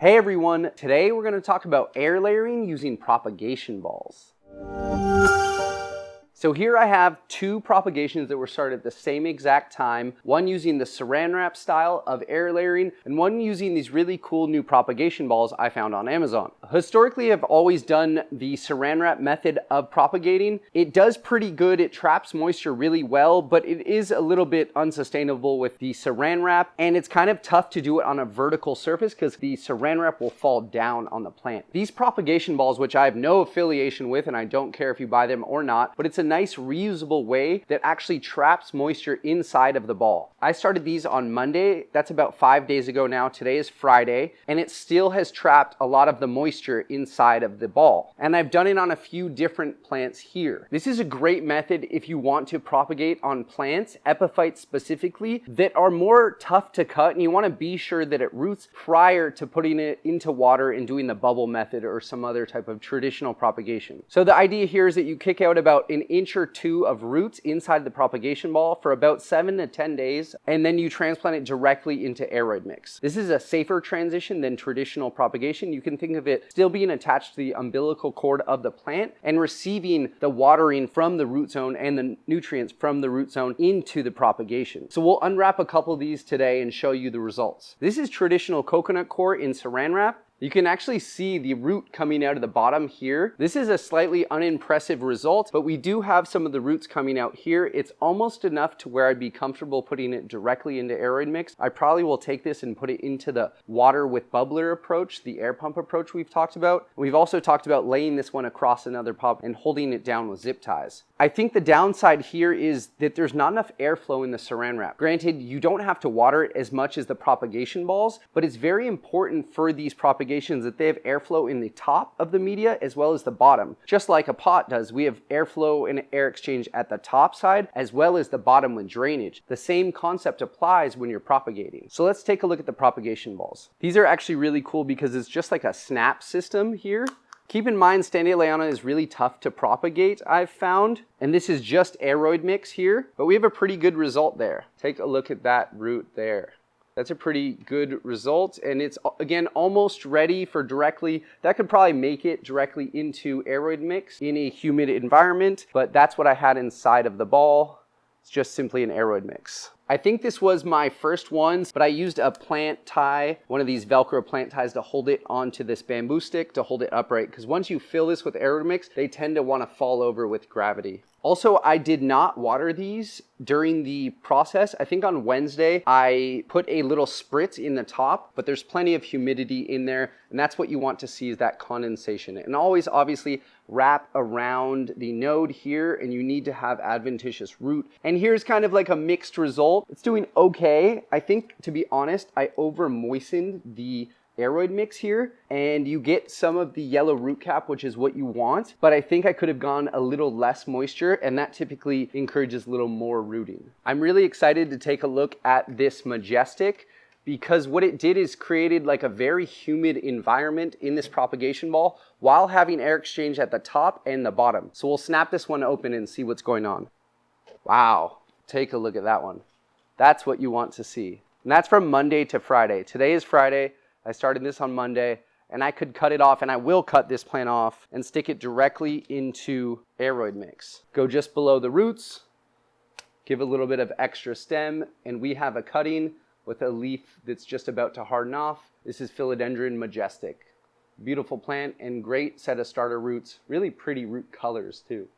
Hey everyone, today we're going to talk about air layering using propagation balls. So here I have two propagations that were started at the same exact time, one using the Saran wrap style of air layering and one using these really cool new propagation balls I found on Amazon. Historically, I've always done the Saran wrap method of propagating. It does pretty good, it traps moisture really well, but it is a little bit unsustainable with the Saran wrap, and it's kind of tough to do it on a vertical surface because the Saran wrap will fall down on the plant. These propagation balls, which I have no affiliation with and I don't care if you buy them or not, but it's a nice reusable way that actually traps moisture inside of the ball. I started these on Monday, that's about 5 days ago now. Today is Friday, and it still has trapped a lot of the moisture inside of the ball. And I've done it on a few different plants here. This is a great method if you want to propagate on plants, epiphytes specifically, that are more tough to cut, and you want to be sure that it roots prior to putting it into water and doing the bubble method or some other type of traditional propagation. So the idea here is that you kick out about an inch or two of roots inside the propagation ball for about 7 to 10 days, and then you transplant it directly into Aroid mix. This is a safer transition than traditional propagation. You can think of it still being attached to the umbilical cord of the plant and receiving the watering from the root zone and the nutrients from the root zone into the propagation. So we'll unwrap a couple of these today and show you the results. This is traditional coconut core in Saran wrap. You can actually see the root coming out of the bottom here. This is a slightly unimpressive result, but we do have some of the roots coming out here. It's almost enough to where I'd be comfortable putting it directly into Aroid mix. I probably will take this and put it into the water with bubbler approach, the air pump approach we've talked about. We've also talked about laying this one across another pump and holding it down with zip ties. I think the downside here is that there's not enough airflow in the Saran wrap. Granted, you don't have to water it as much as the propagation balls, but it's very important for these propagations that they have airflow in the top of the media as well as the bottom. Just like a pot does, we have airflow and air exchange at the top side as well as the bottom with drainage. The same concept applies when you're propagating. So let's take a look at the propagation balls. These are actually really cool because it's just like a snap system here. Keep in mind, Standardliana is really tough to propagate, I've found. And this is just Aroid mix here, but we have a pretty good result there. Take a look at that root there. That's a pretty good result, and it's, again, almost ready for directly, that could probably make it directly into Aroid mix in a humid environment, but that's what I had inside of the ball. It's just simply an Aroid mix. I think this was my first ones, but I used a plant tie, one of these Velcro plant ties, to hold it onto this bamboo stick to hold it upright, because once you fill this with Aroid mix, they tend to want to fall over with gravity. Also, I did not water these during the process. I think on Wednesday, I put a little spritz in the top, but there's plenty of humidity in there, and that's what you want to see, is that condensation. And always, obviously, wrap around the node here, and you need to have adventitious root. And here's kind of like a mixed result. It's doing okay. I think, to be honest, I over moistened the Aroid mix here, and you get some of the yellow root cap, which is what you want, but I think I could have gone a little less moisture, and that typically encourages a little more rooting. I'm really excited to take a look at this majestic, because what it did is created like a very humid environment in this propagation ball while having air exchange at the top and the bottom. So we'll snap this one open and see what's going on. Wow, take a look at that one. That's what you want to see. And that's from Monday to Friday. Today is Friday. I started this on Monday, and I could cut it off, and I will cut this plant off and stick it directly into Aroid mix. Go just below the roots, give a little bit of extra stem, and we have a cutting with a leaf that's just about to harden off. This is Philodendron majestic. Beautiful plant and great set of starter roots. Really pretty root colors too.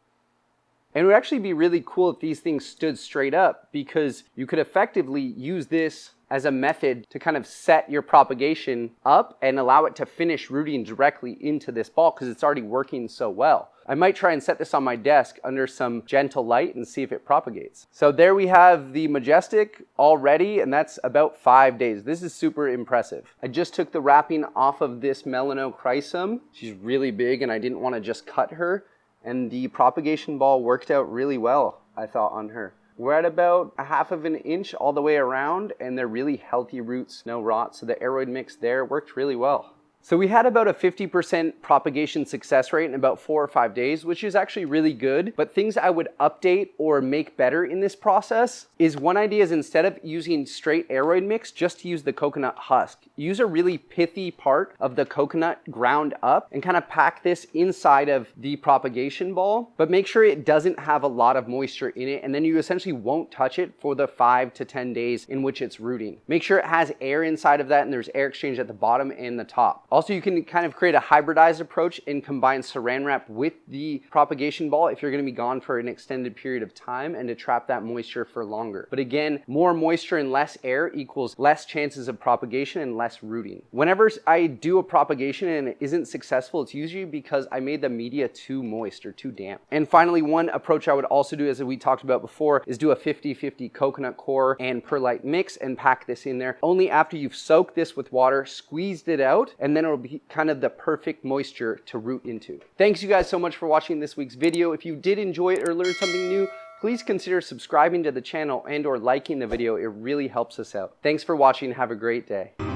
And it would actually be really cool if these things stood straight up, because you could effectively use this as a method to kind of set your propagation up and allow it to finish rooting directly into this ball because it's already working so well. I might try and set this on my desk under some gentle light and see if it propagates. So there we have the majestic all ready, and that's about 5 days. This is super impressive. I just took the wrapping off of this Melanochrysum. She's really big, and I didn't want to just cut her. And the propagation ball worked out really well, I thought, on her. We're at about 1/2 inch all the way around, and they're really healthy roots, no rot. So the Aroid mix there worked really well. So we had about a 50% propagation success rate in about 4 or 5 days, which is actually really good. But things I would update or make better in this process is, one idea is, instead of using straight Aroid mix, just to use the coconut husk. Use a really pithy part of the coconut ground up and kind of pack this inside of the propagation ball, but make sure it doesn't have a lot of moisture in it, and then you essentially won't touch it for the 5 to 10 days in which it's rooting. Make sure it has air inside of that and there's air exchange at the bottom and the top. Also, you can kind of create a hybridized approach and combine Saran wrap with the propagation ball if you're going to be gone for an extended period of time and to trap that moisture for longer. But again, more moisture and less air equals less chances of propagation and less rooting. Whenever I do a propagation and it isn't successful, it's usually because I made the media too moist or too damp. And finally, one approach I would also do, as we talked about before, is do a 50-50 coconut core and perlite mix and pack this in there. Only after you've soaked this with water, squeezed it out, and then it'll be kind of the perfect moisture to root into. Thanks you guys so much for watching this week's video. If you did enjoy it or learn something new, please consider subscribing to the channel and or liking the video. It really helps us out. Thanks for watching. Have a great day.